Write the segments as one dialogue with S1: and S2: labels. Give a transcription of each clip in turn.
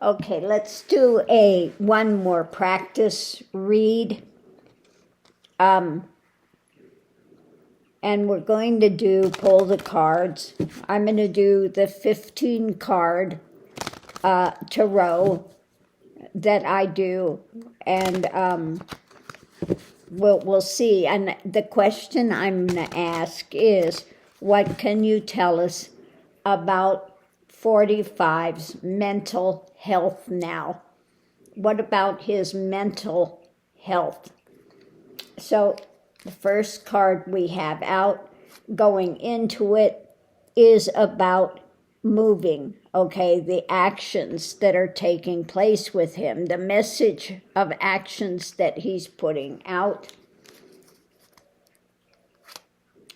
S1: Okay, let's do one more practice read. And we're going to pull the cards. I'm going to do the 15 card tarot that I do, and we'll see. And the question I'm going to ask is, what can you tell us about 45's mental health now? What about his mental health? So the first card we have out going into it is about moving, okay, the actions that are taking place with him, the message of actions that he's putting out.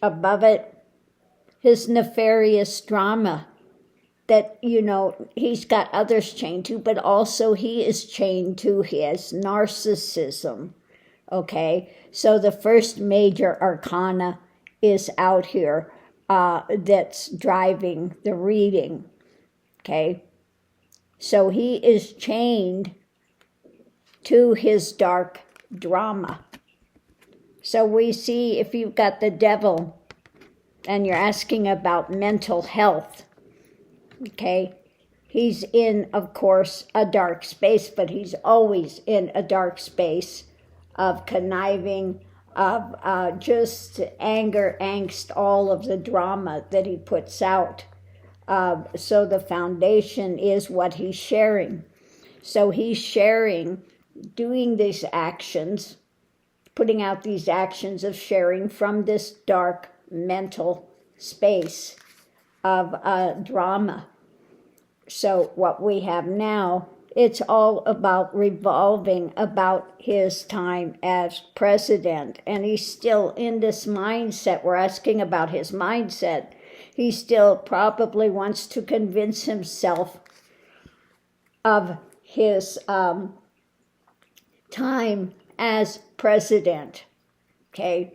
S1: Above it, his nefarious drama that, he's got others chained to, but also he is chained to his narcissism. Okay, so the first major arcana is out here that's driving the reading. Okay, so he is chained to his dark drama. So we see, if you've got the devil and you're asking about mental health, okay, he's in, of course, a dark space, but he's always in a dark space of conniving, of just anger, angst, all of the drama that he puts out. So the foundation is what he's sharing. So he's sharing, doing these actions, putting out these actions of sharing from this dark mental space of drama. So what we have now, it's all about revolving about his time as president. And he's still in this mindset. We're asking about his mindset. He still probably wants to convince himself of his time as president. Okay?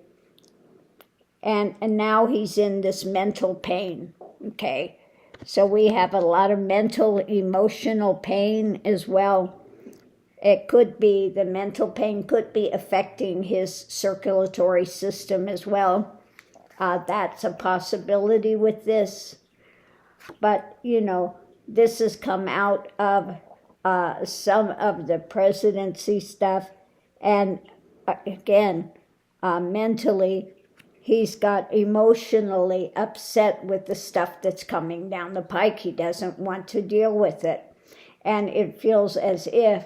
S1: And now he's in this mental pain. Okay? So we have a lot of mental, emotional pain as well. It could be, the mental pain could be affecting his circulatory system as well. That's a possibility with this. But, this has come out of some of the presidency stuff. And again, mentally, he's got emotionally upset with the stuff that's coming down the pike. He doesn't want to deal with it. And it feels as if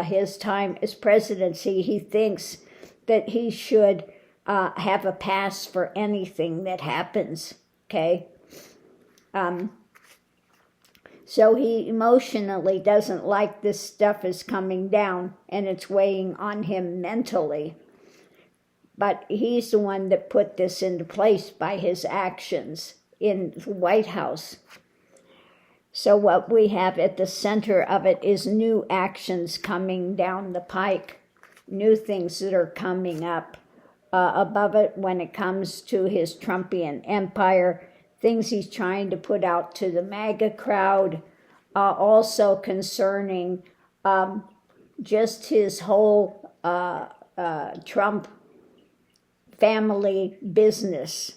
S1: his time as presidency, he thinks that he should have a pass for anything that happens, okay? So he emotionally doesn't like this stuff is coming down, and it's weighing on him mentally. But he's the one that put this into place by his actions in the White House. So what we have at the center of it is new actions coming down the pike, new things that are coming up. Above it, when it comes to his Trumpian empire, things he's trying to put out to the MAGA crowd, also concerning just his whole Trump family business,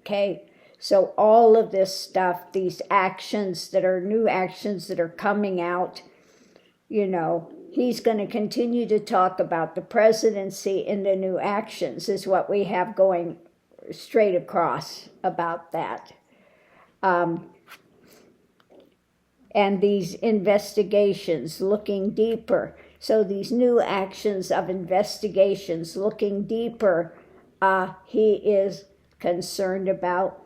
S1: okay? So all of this stuff, these actions that are new actions that are coming out, he's going to continue to talk about the presidency and the new actions is what we have going straight across about that. And these investigations looking deeper. So these new actions of investigations looking deeper, he is concerned about.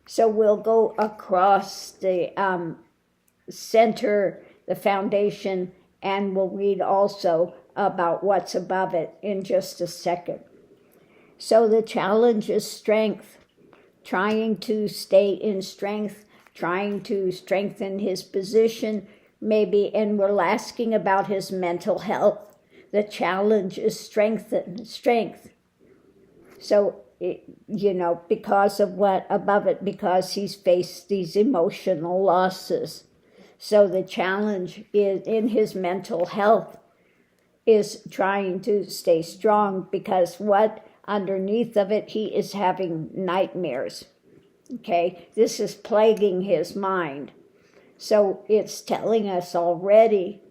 S1: So we'll go across the center, the foundation, and we'll read also about what's above it in just a second. So the challenge is strength, trying to stay in strength, trying to strengthen his position, maybe, and we're asking about his mental health. The challenge is strength. So, because of what above it, because he's faced these emotional losses. So the challenge is in his mental health is trying to stay strong, because what underneath of it, he is having nightmares. Okay, this is plaguing his mind. So it's telling us already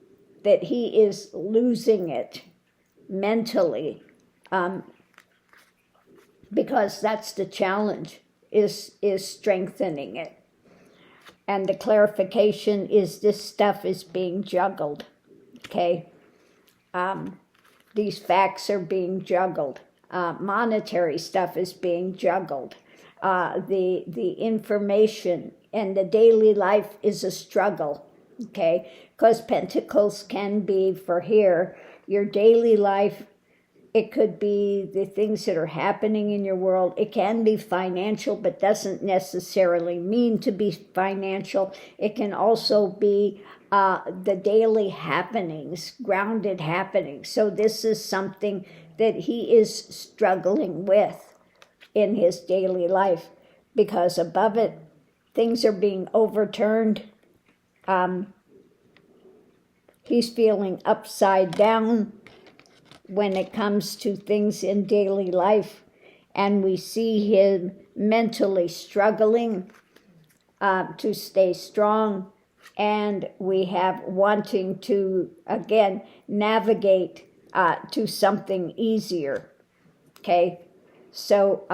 S1: that he is losing it mentally, because that's the challenge, is strengthening it. And the clarification is this stuff is being juggled, okay? These facts are being juggled. Monetary stuff is being juggled. The information and the daily life is a struggle, okay? Because Pentacles can be, for here, your daily life. It could be the things that are happening in your world. It can be financial, but doesn't necessarily mean to be financial. It can also be the daily happenings, grounded happenings. So this is something that he is struggling with in his daily life, because above it, things are being overturned. He's feeling upside down when it comes to things in daily life, and we see him mentally struggling to stay strong, and we have wanting to, again, navigate to something easier, okay? So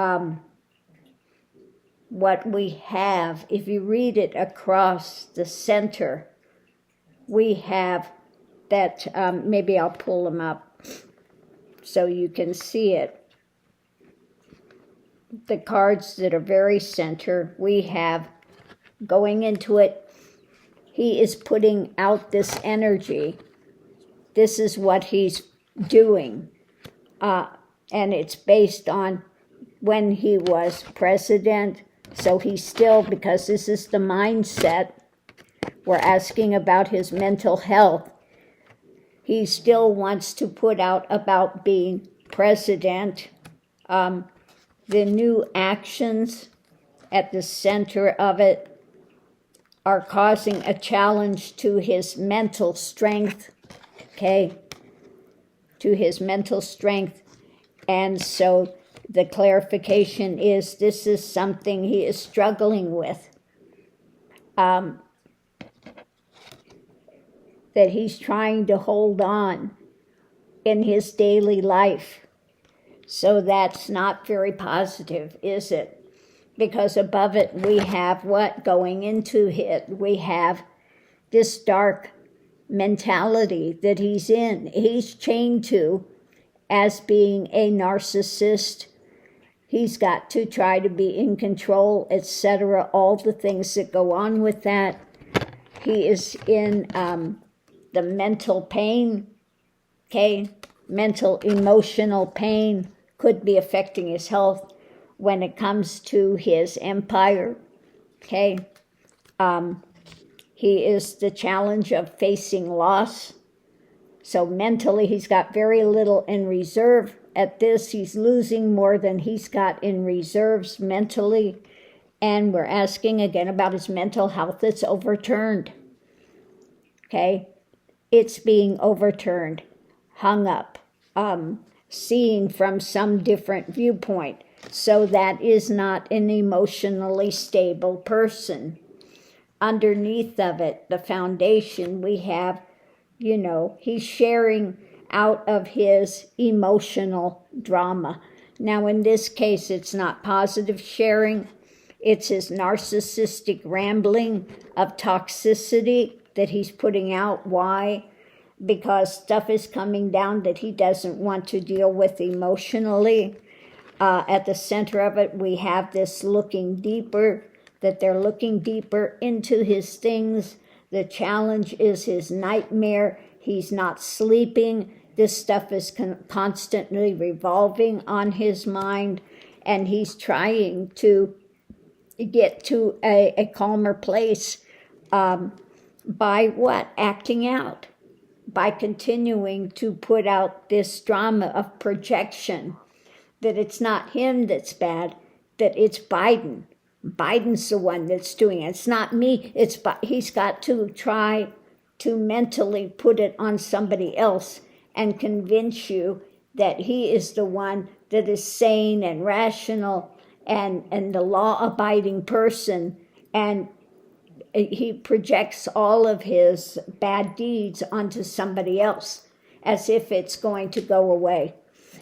S1: what we have, if you read it across the center, we have that, maybe I'll pull them up so you can see it. The cards that are very center, we have going into it, he is putting out this energy. This is what he's doing. And it's based on when he was president. So he's still, because this is the mindset, we're asking about his mental health. He still wants to put out about being president. The new actions at the center of it are causing a challenge to his mental strength, okay? To his mental strength. And so the clarification is this is something he is struggling with. That he's trying to hold on in his daily life. So that's not very positive, is it? Because above it, we have what going into it? We have this dark mentality that he's in. He's chained to as being a narcissist. He's got to try to be in control, etc., all the things that go on with that. He is in the mental pain, okay? Mental, emotional pain could be affecting his health when it comes to his empire, okay? He is the challenge of facing loss. So mentally, he's got very little in reserve. At this, he's losing more than he's got in reserves mentally. And we're asking again about his mental health that's overturned, okay? It's being overturned, hung up, seeing from some different viewpoint. So that is not an emotionally stable person. Underneath of it, the foundation, we have, he's sharing out of his emotional drama. Now, in this case, it's not positive sharing. It's his narcissistic rambling of toxicity that he's putting out. Why? Because stuff is coming down that he doesn't want to deal with emotionally. At the center of it, we have this looking deeper, that they're looking deeper into his things. The challenge is his nightmare. He's not sleeping. This stuff is constantly revolving on his mind, and he's trying to get to a calmer place by what? Acting out, by continuing to put out this drama of projection, that it's not him that's bad, that it's Biden. Biden's the one that's doing it. It's not me. He's got to try to mentally put it on somebody else and convince you that he is the one that is sane and rational and the law-abiding person, and he projects all of his bad deeds onto somebody else as if it's going to go away.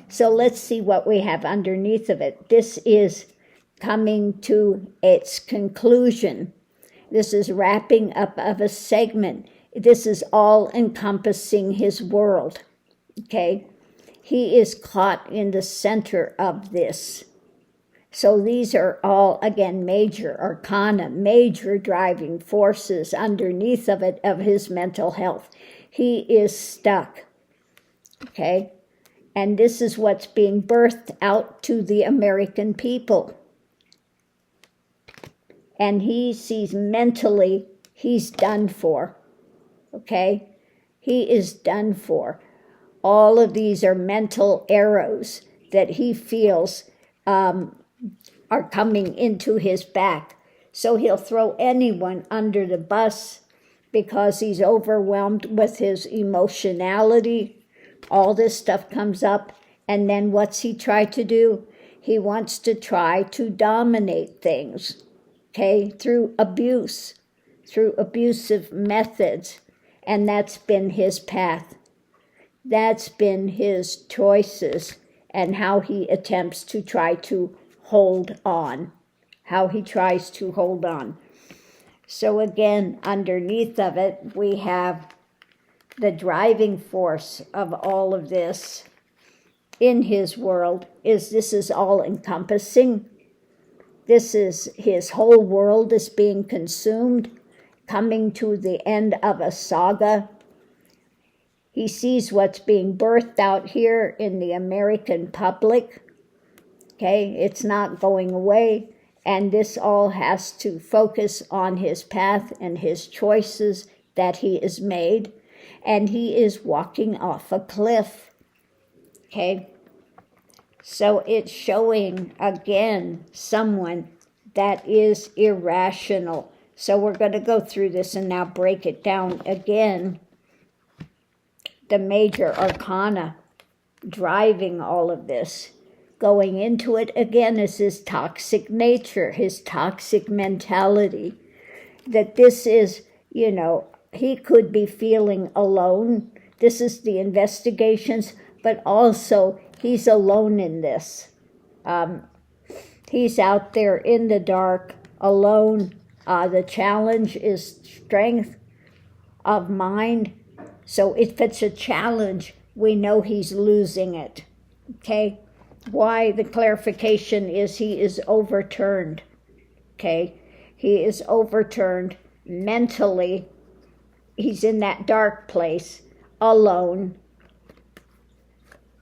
S1: So let's see what we have underneath of it. This is coming to its conclusion. This is wrapping up of a segment. This is all encompassing his world, okay? He is caught in the center of this. So these are all, again, major arcana, major driving forces underneath of it, of his mental health. He is stuck, okay? And this is what's being birthed out to the American people. And he sees mentally he's done for, okay? He is done for. All of these are mental arrows that he feels are coming into his back. So he'll throw anyone under the bus because he's overwhelmed with his emotionality. All this stuff comes up. And then what's he try to do? He wants to try to dominate things, okay, through abuse, through abusive methods. And that's been his path. That's been his choices and how he attempts to try to hold on, how he tries to hold on. So again, underneath of it, we have the driving force of all of this in his world is this is all encompassing. This is his whole world is being consumed, coming to the end of a saga. He sees what's being birthed out here in the American public. Okay, it's not going away, and this all has to focus on his path and his choices that he has made, and he is walking off a cliff. Okay, so it's showing again someone that is irrational. So we're going to go through this and now break it down again. The major arcana driving all of this. Going into it again is his toxic nature, his toxic mentality. That this is, he could be feeling alone. This is the investigations, but also he's alone in this. He's out there in the dark, alone. The challenge is strength of mind. So if it's a challenge, we know he's losing it, okay? Why the clarification is he is overturned, okay? He is overturned mentally. He's in that dark place, alone.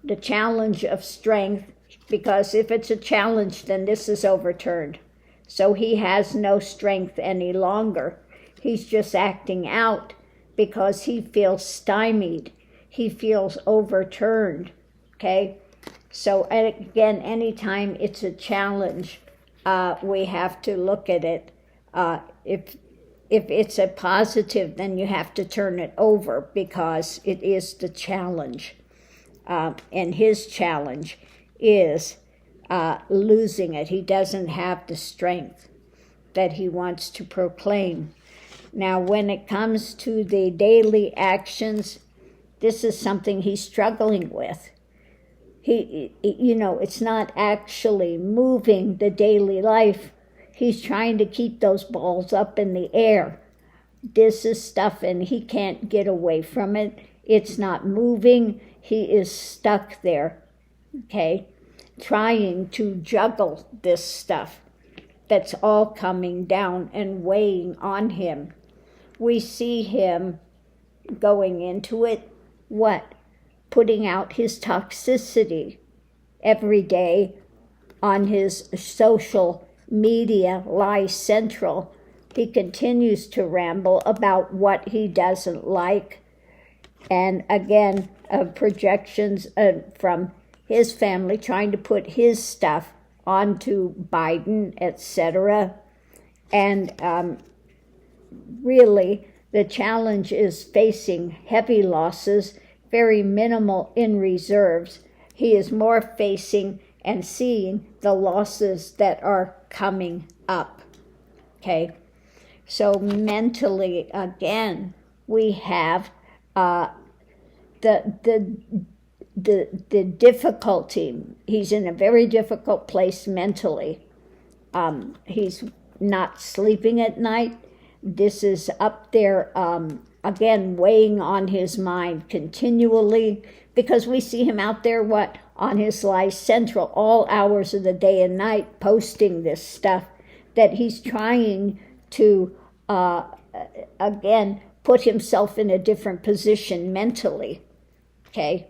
S1: The challenge of strength, because if it's a challenge, then this is overturned. So he has no strength any longer. He's just acting out because he feels stymied. He feels overturned, okay? So again, anytime it's a challenge, we have to look at it. If it's a positive, then you have to turn it over because it is the challenge. And his challenge is losing it. He doesn't have the strength that he wants to proclaim. Now, when it comes to the daily actions, this is something he's struggling with. It's not actually moving the daily life. He's trying to keep those balls up in the air. This is stuff, and he can't get away from it. It's not moving. He is stuck there, okay, trying to juggle this stuff that's all coming down and weighing on him. We see him going into it, what? Putting out his toxicity every day on his social media, Lie Central. He continues to ramble about what he doesn't like. And again, projections from his family trying to put his stuff onto Biden, etc. And really, the challenge is facing heavy losses, very minimal in reserves. He is more facing and seeing the losses that are coming up. Okay, so mentally, again, we have the difficulty. He's in a very difficult place mentally. He's not sleeping at night. This is up there, again, weighing on his mind continually, because we see him out there, on his life central, all hours of the day and night, posting this stuff that he's trying to, again, put himself in a different position mentally. Okay?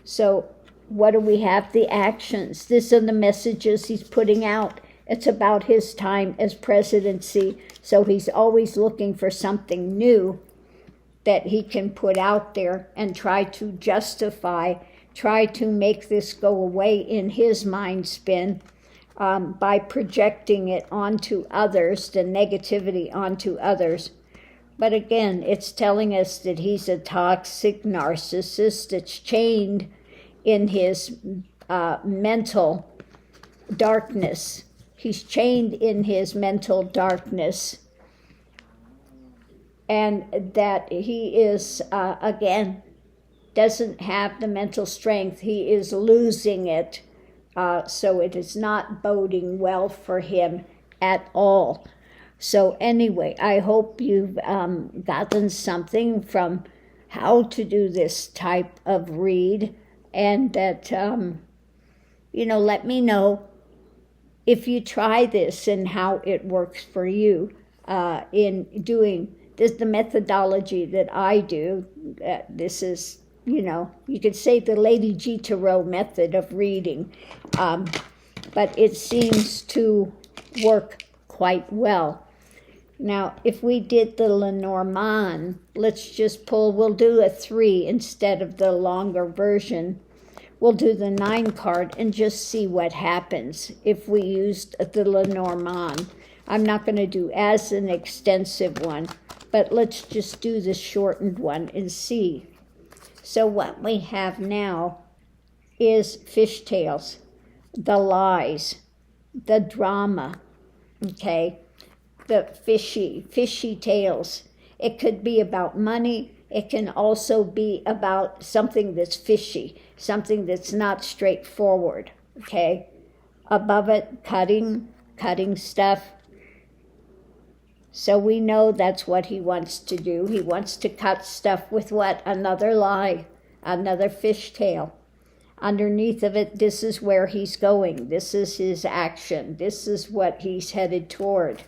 S1: So what do we have? The actions. These are the messages he's putting out. It's about his time as presidency, so he's always looking for something new that he can put out there and try to justify, try to make this go away in his mind spin by projecting it onto others, the negativity onto others. But again, it's telling us that he's a toxic narcissist that's chained in his mental darkness. He's chained in his mental darkness, and that he is, again, doesn't have the mental strength. He is losing it, so it is not boding well for him at all. So anyway, I hope you've gotten something from how to do this type of read, and that, let me know if you try this and how it works for you in doing this, the methodology that I do. This is, you could say the Lady G. Tarot method of reading, but it seems to work quite well. Now, if we did the Lenormand, let's just pull, we'll do a 3 instead of the longer version. We'll do the 9 card and just see what happens if we used the Lenormand. I'm not going to do as an extensive one, but let's just do the shortened one and see. So what we have now is fishtails, the lies, the drama, okay, the fishy tales. It could be about money. It can also be about something that's fishy, something that's not straightforward, okay? Above it, cutting stuff. So we know that's what he wants to do. He wants to cut stuff with what? Another lie, another fishtail. Underneath of it, this is where he's going. This is his action. This is what he's headed toward.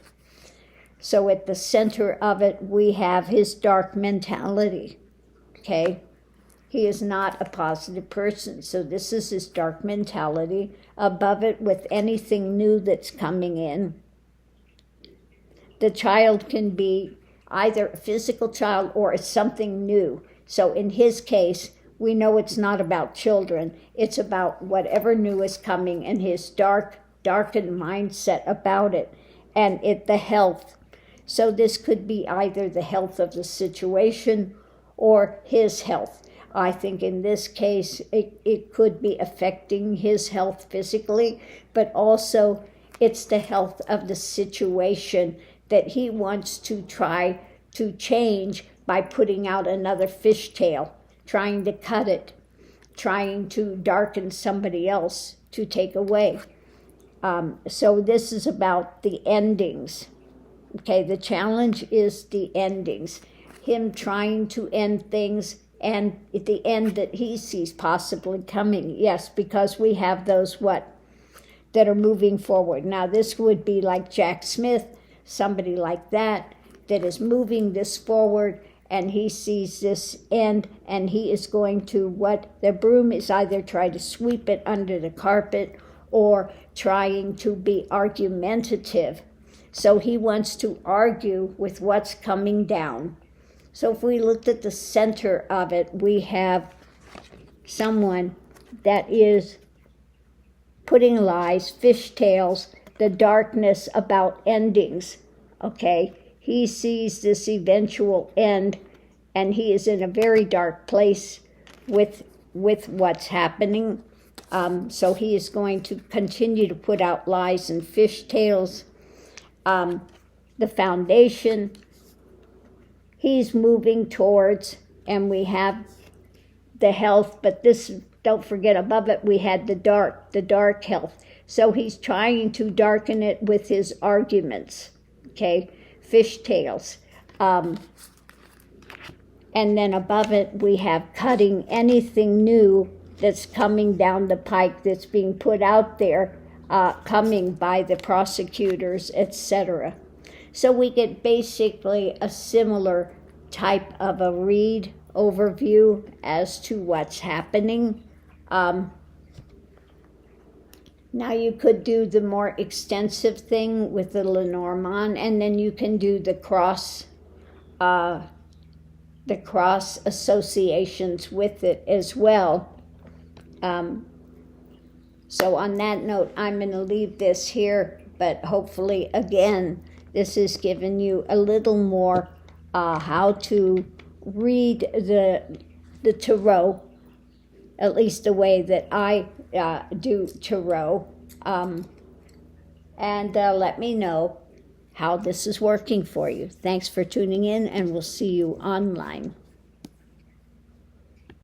S1: So at the center of it, we have his dark mentality, okay? He is not a positive person, so this is his dark mentality. Above it, with anything new that's coming in, the child can be either a physical child or something new. So in his case, we know it's not about children. It's about whatever new is coming and his darkened mindset about it, and the health. So this could be either the health of the situation or his health. I think in this case, it could be affecting his health physically, but also it's the health of the situation that he wants to try to change by putting out another fishtail, trying to cut it, trying to darken somebody else to take away. So this is about the endings. Okay, the challenge is the endings. Him trying to end things and the end that he sees possibly coming. Yes, because we have those that are moving forward. Now this would be like Jack Smith, somebody like that is moving this forward, and he sees this end, and he is going to the broom is either try to sweep it under the carpet or trying to be argumentative. So he wants to argue with what's coming down. So if we looked at the center of it, we have someone that is putting lies, fishtails, the darkness about endings, okay? He sees this eventual end, and he is in a very dark place with what's happening. So he is going to continue to put out lies and fishtails. The foundation he's moving towards, and we have the health, but this, don't forget, above it we had the dark health. So he's trying to darken it with his arguments, okay? Fishtails. And then above it we have cutting anything new that's coming down the pike, that's being put out there, coming by the prosecutors, etc. So we get basically a similar type of a read overview as to what's happening. Now you could do the more extensive thing with the Lenormand, and then you can do the cross associations with it as well. So on that note, I'm going to leave this here, but hopefully, again, this has given you a little more how to read the tarot, at least the way that I do tarot, and let me know how this is working for you. Thanks for tuning in, and we'll see you online.